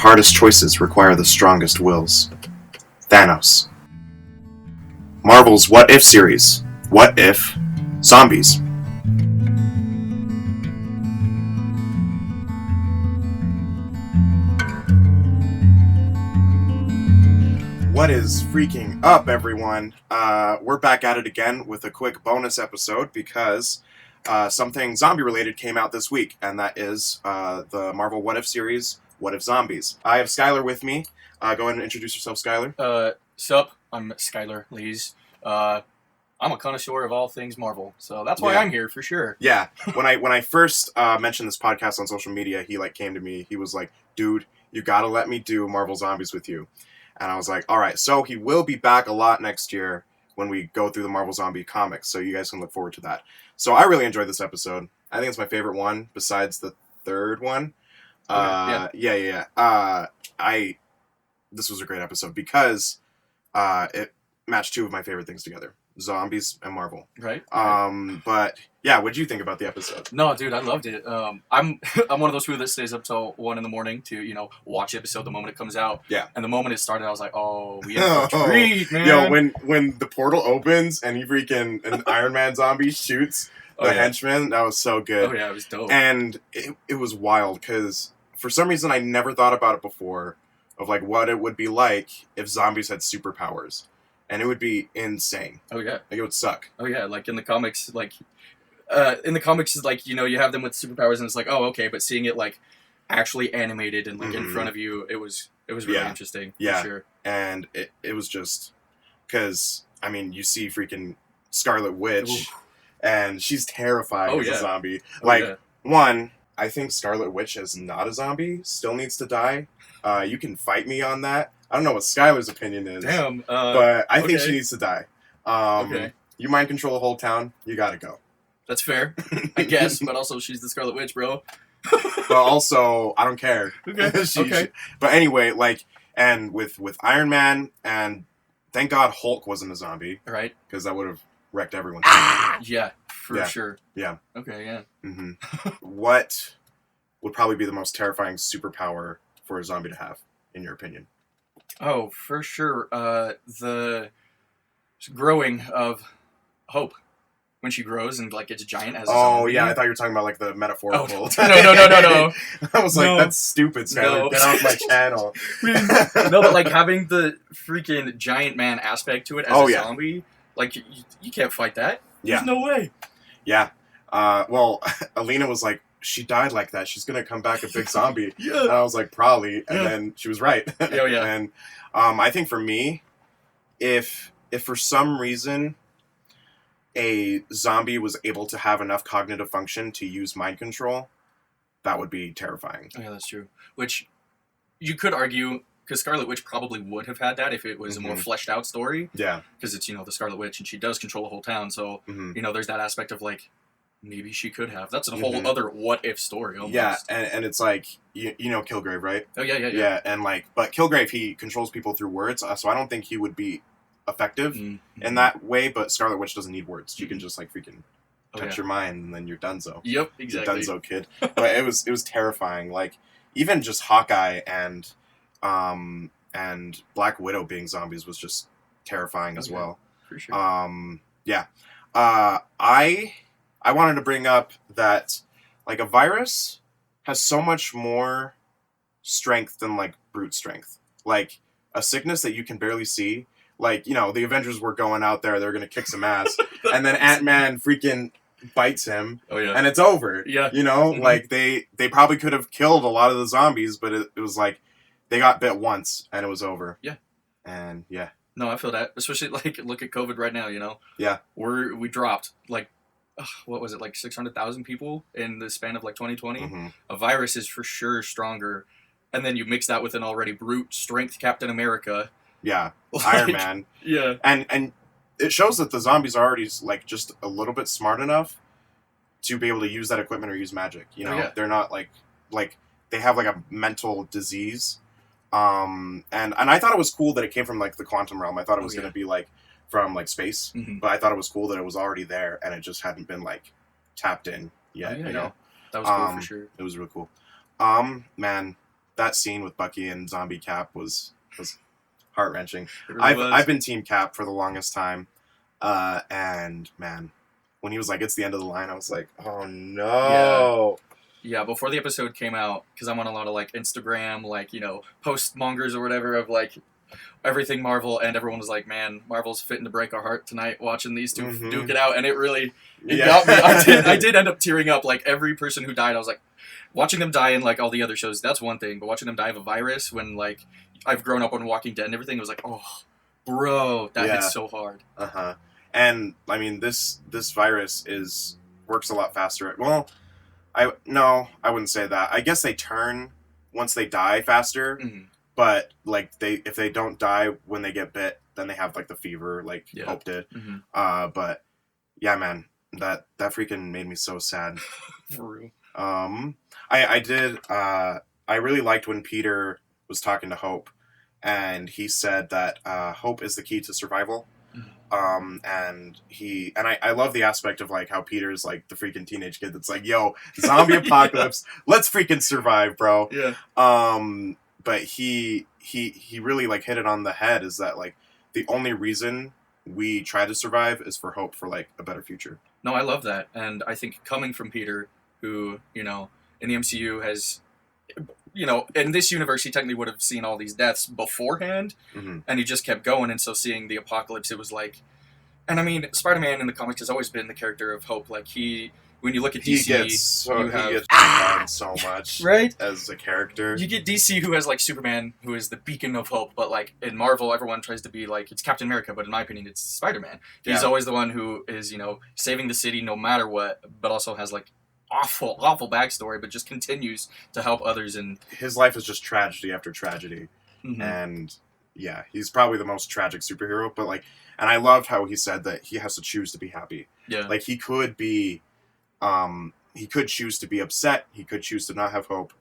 hardest choices require the strongest wills. Thanos. Marvel's What If series. What If Zombies? What is freaking up, everyone? We're back at it again with a quick bonus episode because something zombie-related came out this week, and that is the Marvel What If series, What If Zombies. I have Skylar with me. Go ahead and introduce yourself, Skylar. Sup? I'm Skylar Lees. I'm a connoisseur of all things Marvel, so that's why I'm here for sure. Yeah. When I first mentioned this podcast on social media, he came to me. He was like, "Dude, you gotta let me do Marvel Zombies with you." And I was like, all right. So he will be back a lot next year when we go through the Marvel Zombie comics. So you guys can look forward to that. So I really enjoyed this episode. I think it's my favorite one besides the third one. Yeah. This was a great episode because it matched two of my favorite things together: zombies and Marvel. Right. But yeah, what'd you think about the episode? No, dude, I loved it. I'm one of those people that stays up till 1 a.m. to watch the episode the moment it comes out. Yeah. And the moment it started, I was like, oh, we have a treat, man. Yo, when the portal opens and an Iron Man zombie shoots the henchman, that was so good. Oh yeah, it was dope. And it was wild because for some reason I never thought about it before of what it would be like if zombies had superpowers. And it would be insane. Oh yeah. It would suck. Oh yeah, in the comics, you have them with superpowers and it's like, oh, okay, but seeing it actually animated and in front of you, it was really interesting. Yeah. For sure. And it was just because you see freaking Scarlet Witch. Oof. And she's terrifying as a zombie. One, I think Scarlet Witch is not a zombie, still needs to die. You can fight me on that. I don't know what Skylar's opinion is. Damn. But I think she needs to die. Okay. You mind control the whole town, you gotta go. That's fair, I guess, but also she's the Scarlet Witch, bro. But also, I don't care. Okay. But anyway, and with Iron Man, and thank God Hulk wasn't a zombie. Right. Because that would have wrecked everyone. Yeah, for sure. Yeah. Okay, yeah. Mm-hmm. What would probably be the most terrifying superpower for a zombie to have, in your opinion? Oh, for sure. The growing of hope. When she grows and gets giant as a zombie. Oh yeah, I thought you were talking about the metaphorical. Oh, no. I was like, that's stupid, Skylar. No. Get off my channel. No, but having the freaking giant man aspect to it as a zombie, you can't fight that. Yeah. There's no way. Yeah. Well, Alina was like, she died like that. She's gonna come back a big zombie. Yeah. And I was like, probably. And then she was right. Oh yeah. And I think for me, if for some reason a zombie was able to have enough cognitive function to use mind control, that would be terrifying. Oh, yeah, that's true. Which you could argue, because Scarlet Witch probably would have had that if it was a more fleshed out story. Yeah. Because it's, the Scarlet Witch and she does control the whole town. So, there's that aspect of maybe she could have. That's a whole other what if story almost. Yeah, and it's you know Kilgrave, right? Oh, yeah. Yeah, and but Kilgrave, he controls people through words, so I don't think he would be effective in that way, but Scarlet Witch doesn't need words. She can just freaking touch your mind and then you're donezo. Yep, exactly. You're donezo, kid. But it was terrifying. Even just Hawkeye and Black Widow being zombies was just terrifying as well. For sure. I wanted to bring up that a virus has so much more strength than brute strength. A sickness that you can barely see. The Avengers were going out there, they're going to kick some ass. And then Ant-Man freaking bites him. Oh, yeah. And it's over. Yeah. They probably could have killed a lot of the zombies, but it was they got bit once and it was over. Yeah. And yeah. No, I feel that. Especially look at COVID right now, Yeah. We dropped what was it, 600,000 people in the span of 2020? Mm-hmm. A virus is for sure stronger. And then you mix that with an already brute strength Captain America. Yeah, Iron Man. Yeah. And it shows that the zombies are already just a little bit smart enough to be able to use that equipment or use magic. They're not they have a mental disease. And I thought it was cool that it came from the quantum realm. I thought it was going to be from space, but I thought it was cool that it was already there and it just hadn't been tapped in yet. Yeah. That was cool for sure. It was real cool. Man, that scene with Bucky and Zombie Cap was heart wrenching. It really was. I've been Team Cap for the longest time, and man, when he was like, "It's the end of the line," I was like, "Oh no!" Yeah, before the episode came out, because I'm on a lot of like Instagram, like post mongers or whatever of like everything Marvel, and everyone was like, "Man, Marvel's fitting to break our heart tonight watching these two duke it out," and it got me. I did end up tearing up. Like every person who died, I was like, watching them die in like all the other shows, that's one thing, but watching them die of a virus when like I've grown up on Walking Dead and everything, it was like, oh, bro, that hits so hard. And I mean, this virus works a lot faster. Well, I wouldn't say that. I guess they turn once they die faster, but like if they don't die when they get bit, then they have like the fever, like Hope did. But yeah, man, that freaking made me so sad. For real. I really liked when Peter was talking to Hope, and he said that hope is the key to survival. And I love the aspect of like how Peter's like the freaking teenage kid that's like, yo, zombie apocalypse, let's freaking survive, bro. Yeah. But he really like hit it on the head, is that like the only reason we try to survive is for hope for like a better future. No, I love that. And I think coming from Peter, who, in the MCU has, in this universe, he technically would have seen all these deaths beforehand, and he just kept going. And so seeing the apocalypse, it was like, and I mean, Spider-Man in the comics has always been the character of hope. Like when you look at DC, he gets on so much, right? As a character, you get DC, who has like Superman, who is the beacon of hope, but like in Marvel, everyone tries to be like, it's Captain America, but in my opinion, it's Spider-Man. He's always the one who is, saving the city no matter what, but also has like awful backstory, but just continues to help others. And his life is just tragedy after tragedy, and yeah, he's probably the most tragic superhero. But like, and I loved how he said that he has to choose to be happy. Yeah, like he could be. He could choose to be upset. He could choose to not have hope,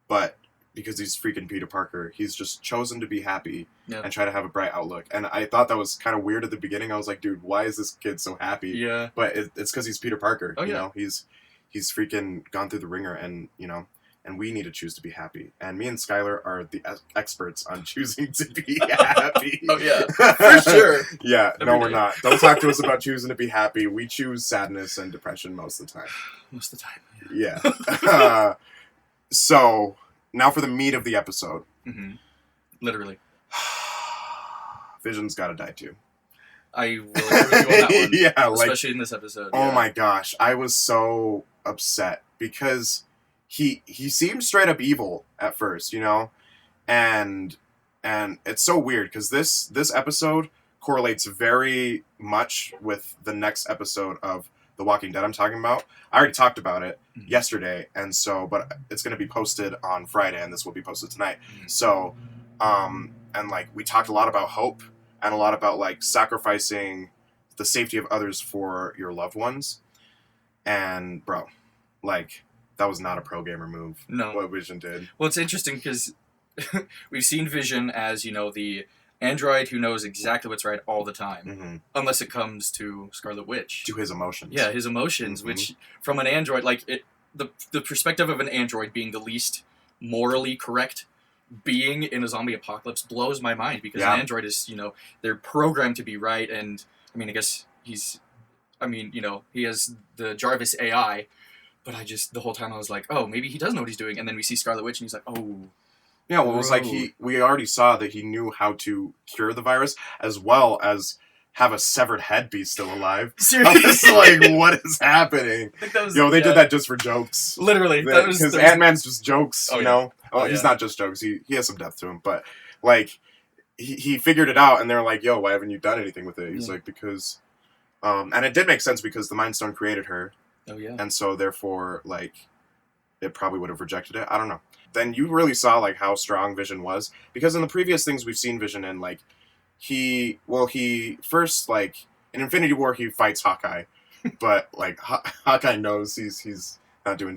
but because he's freaking Peter Parker, he's just chosen to be happy and try to have a bright outlook. And I thought that was kind of weird at the beginning. I was like, dude, why is this kid so happy? Yeah, but it's because he's Peter Parker. Oh, you know, he's freaking gone through the ringer, and and we need to choose to be happy. And me and Skylar are the experts on choosing to be happy. Oh, yeah. For sure. Yeah, no, we're not. Don't talk to us about choosing to be happy. We choose sadness and depression most of the time. Most of the time, yeah. So, now for the meat of the episode. Literally. Vision's gotta die too. I really agree on that one. Yeah, especially in this episode. Oh my gosh, I was so upset because he seemed straight up evil at first, and it's so weird because this episode correlates very much with the next episode of The Walking Dead I'm talking about. I already talked about it yesterday, and so, but it's going to be posted on Friday, and this will be posted tonight. So, and like we talked a lot about hope and a lot about like sacrificing the safety of others for your loved ones, and bro, like. That was not a pro gamer move. No. What Vision did. Well, it's interesting because we've seen Vision as, the android who knows exactly what's right all the time. Unless it comes to Scarlet Witch. To his emotions. Yeah, his emotions, which from an android, like the perspective of an android being the least morally correct being in a zombie apocalypse blows my mind because an android is, they're programmed to be right. And I mean, I guess he has the Jarvis AI. But the whole time I was like, oh, maybe he does know what he's doing. And then we see Scarlet Witch and he's like, oh. Yeah, well, it was like we already saw that he knew how to cure the virus as well as have a severed head be still alive. Seriously? I was like, what is happening? I think that was, they did that just for jokes. Literally. Because Ant-Man's just jokes, Oh, you know? Oh, he's not just jokes. He has some depth to him. But, like, he figured it out and they're like, yo, why haven't you done anything with it? He's like, because... and it did make sense because the Mind Stone created her. Oh, yeah. And so, therefore, like, it probably would have rejected it. I don't know. Then you really saw, like, how strong Vision was. Because in the previous things we've seen Vision in, like, he first, like, in Infinity War, he fights Hawkeye. But, like, Hawkeye knows he's not doing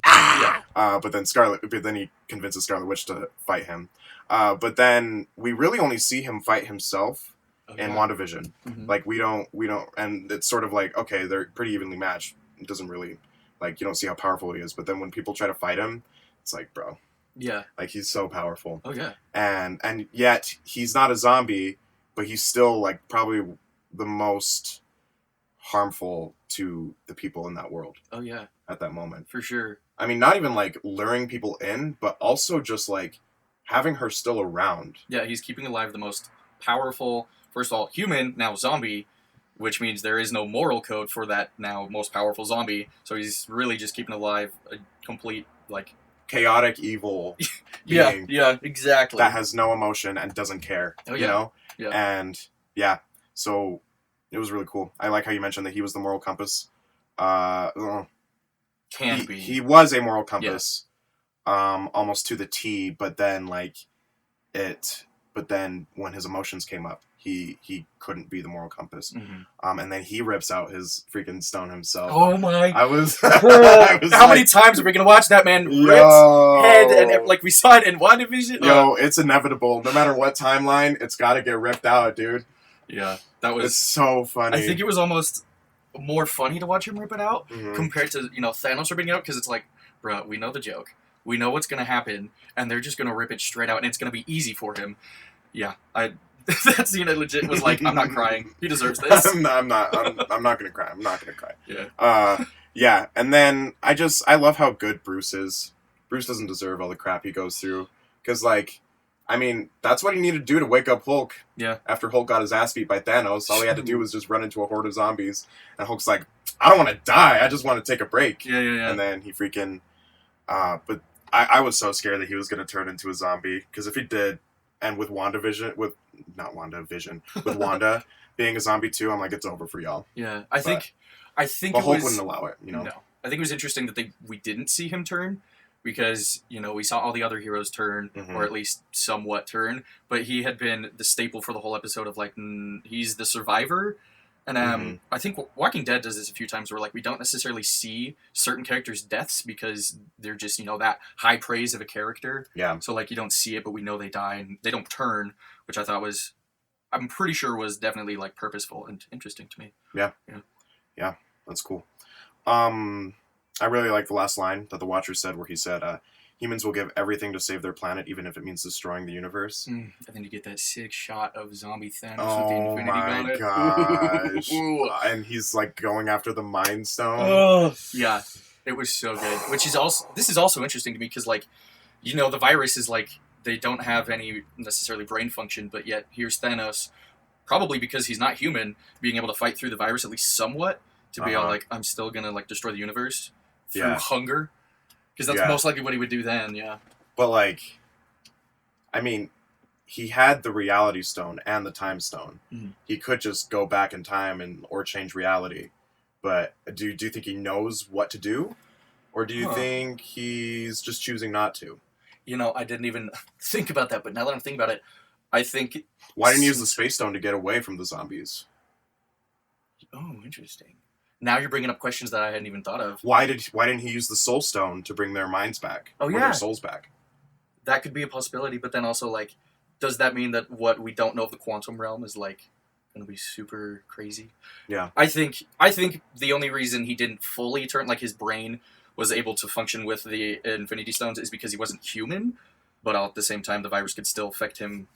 but then he convinces Scarlet Witch to fight him. But then we really only see him fight himself in WandaVision. Like, we don't, and it's sort of like, okay, they're pretty evenly matched. It doesn't really, like, you don't see how powerful he is. But then when people try to fight him, it's like, bro. Yeah. Like, he's so powerful. Oh, yeah. And yet, he's not a zombie, but he's still, like, probably the most harmful to the people in that world. Oh, yeah. At that moment. For sure. I mean, not even, like, luring people in, but also just, like, having her still around. Yeah, he's keeping alive the most powerful, first of all, human, now zombie, which means there is no moral code for that now most powerful zombie. So he's really just keeping alive a complete, like... chaotic, evil being. Yeah, exactly. That has no emotion and doesn't care, you know? Yeah. And, yeah, so it was really cool. I like how you mentioned that he was the moral compass. He was a moral compass, almost to the T, but then, like, but then when his emotions came up, he couldn't be the moral compass. Mm-hmm. And then he rips out his freaking stone himself. Oh my! I was how many times are we gonna watch that man rip head and like we saw it in WandaVision? Yo, it's inevitable. No matter what timeline, it's got to get ripped out, dude. Yeah, that was. It's so funny. I think it was almost more funny to watch him rip it out compared to Thanos ripping it out, because it's like, bro, we know the joke, we know what's gonna happen, and they're just gonna rip it straight out, and it's gonna be easy for him. Yeah, that scene I legit was like, I'm not crying. He deserves this. I'm not gonna cry. I'm not gonna cry. Yeah. Yeah. And then I love how good Bruce is. Bruce doesn't deserve all the crap he goes through, because, like, I mean, that's what he needed to do to wake up Hulk. Yeah. After Hulk got his ass beat by Thanos, all he had to do was just run into a horde of zombies, and Hulk's like, I don't want to die. I just want to take a break. Yeah. And then he freaking, but I was so scared that he was gonna turn into a zombie, because if he did, and with Wanda being a zombie too, I'm like, it's over for y'all. Yeah, I think but Hulk wouldn't allow it, you know. No, I think it was interesting that we didn't see him turn, because we saw all the other heroes turn, or at least somewhat turn, but he had been the staple for the whole episode of, like, he's the survivor. And I think Walking Dead does this a few times, where, like, we don't necessarily see certain characters' deaths because they're just, that high praise of a character. Yeah. So, like, you don't see it, but we know they die, and they don't turn, which I thought I'm pretty sure was definitely, like, purposeful and interesting to me. Yeah, that's cool. I really like the last line that the Watcher said, where he said, humans will give everything to save their planet, even if it means destroying the universe. And then you get that sick shot of zombie Thanos with the Infinity Gauntlet. Oh my gosh. And he's, like, going after the Mind Stone. Oh, yeah. It was so good. This is also interesting to me, because, like, the virus is, like, they don't have any necessarily brain function, but yet here's Thanos, probably because he's not human, being able to fight through the virus at least somewhat, to be all like, I'm still gonna, like, destroy the universe through hunger. Because that's most likely what he would do then, yeah. But, like, I mean, he had the Reality Stone and the Time Stone. He could just go back in time or change reality. But do you think he knows what to do? Or do you think he's just choosing not to? I didn't even think about that, but now that I'm thinking about it, I think... Why didn't he use the Space Stone to get away from the zombies? Oh, interesting. Now you're bringing up questions that I hadn't even thought of. Why didn't he use the Soul Stone to bring their minds back? Oh, yeah. Or their souls back? That could be a possibility, but then also, like, does that mean that what we don't know of the quantum realm is, like, going to be super crazy? Yeah. I think the only reason he didn't fully turn, like, his brain was able to function with the Infinity Stones is because he wasn't human, but at the same time, the virus could still affect him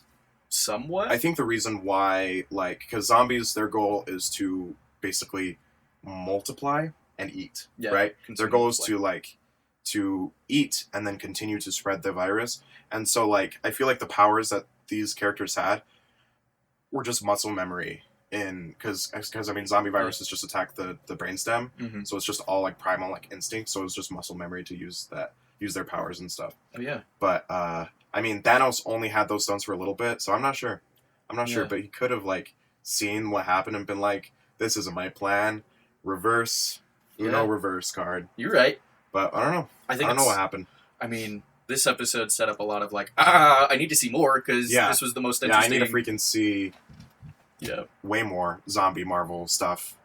somewhat. I think the reason why, like, because zombies, their goal is to basically multiply and eat, right? Their goal is to eat and then continue to spread the virus. And so, like, I feel like the powers that these characters had were just muscle memory. Because I mean, zombie viruses just attack the brainstem, so it's just all, like, primal, like, instinct. So it's just muscle memory to use their powers and stuff. Oh yeah. But I mean, Thanos only had those stones for a little bit, so I'm not sure. But he could have, like, seen what happened and been like, "This isn't my plan." Reverse card. You're right. But I don't know. I don't know what happened. I mean, this episode set up a lot of, like, I need to see more, because this was the most interesting. Yeah, I need to freaking see. Yeah. Way more zombie Marvel stuff.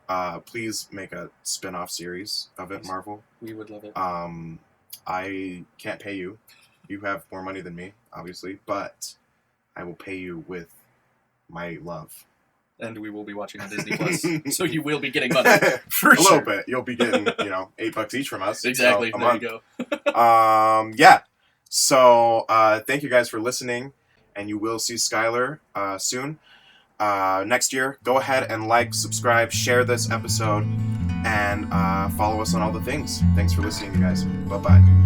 Please make a spin-off series of it, Marvel. We would love it. I can't pay you. You have more money than me, obviously, but I will pay you with my love. And we will be watching on Disney Plus, so you will be getting money for a sure. little bit. You'll be getting $8 each from us. Exactly. So there you go. Yeah. So thank you guys for listening, and you will see Skylar soon. Next year, go ahead and like, subscribe, share this episode, and follow us on all the things. Thanks for listening, you guys. Bye-bye.